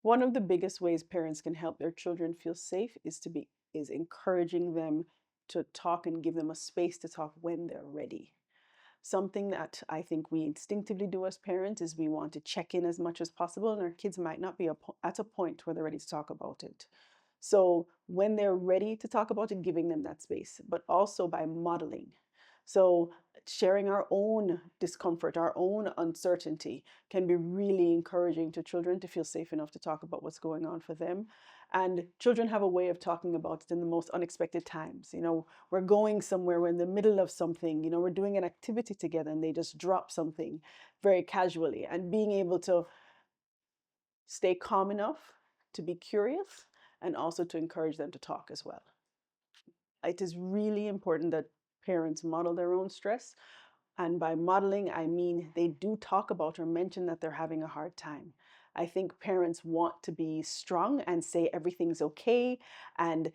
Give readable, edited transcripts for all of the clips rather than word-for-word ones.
One of the biggest ways parents can help their children feel safe is encouraging them to talk and give them a space to talk when they're ready. Something that I think we instinctively do as parents is we want to check in as much as possible, and our kids might not be at a point where they're ready to talk about it. So when they're ready to talk about it, giving them that space, but also by modeling. So sharing our own discomfort, our own uncertainty can be really encouraging to children to feel safe enough to talk about what's going on for them. And children have a way of talking about it in the most unexpected times. We're going somewhere, we're in the middle of something, we're doing an activity together and they just drop something very casually. And being able to stay calm enough to be curious and also to encourage them to talk as well. It is really important that parents model their own stress. And by modeling, I mean they do talk about or mention that they're having a hard time. I think parents want to be strong and say everything's okay. And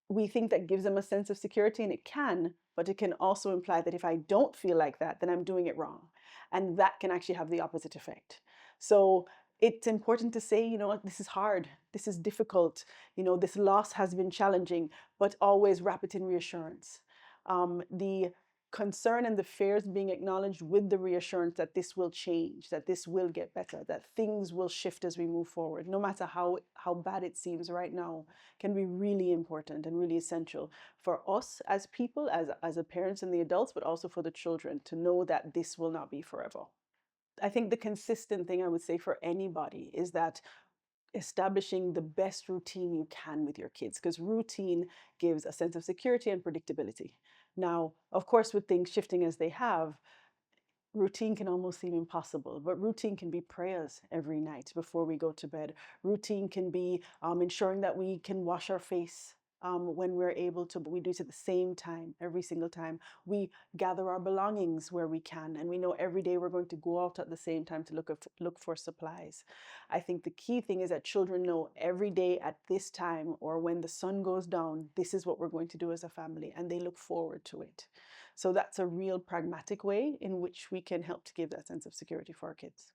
we think that gives them a sense of security, and it can, but it can also imply that if I don't feel like that, then I'm doing it wrong. And that can actually have the opposite effect. So it's important to say, what, this is hard, this is difficult, this loss has been challenging, but always wrap it in reassurance. The concern and the fears being acknowledged with the reassurance that this will change, that this will get better, that things will shift as we move forward, no matter how bad it seems right now, can be really important and really essential for us as people, as the parents and the adults, but also for the children to know that this will not be forever. I think the consistent thing I would say for anybody is that establishing the best routine you can with your kids, because routine gives a sense of security and predictability. Now, of course, with things shifting as they have, routine can almost seem impossible, but routine can be prayers every night before we go to bed. Routine can be ensuring that we can wash our face when we're able to, but we do it at the same time every single time. We gather our belongings where we can, and we know every day we're going to go out at the same time to look for supplies. I think the key thing is that children know every day at this time or when the sun goes down, this is what we're going to do as a family, and they look forward to it. So that's a real pragmatic way in which we can help to give that sense of security for our kids.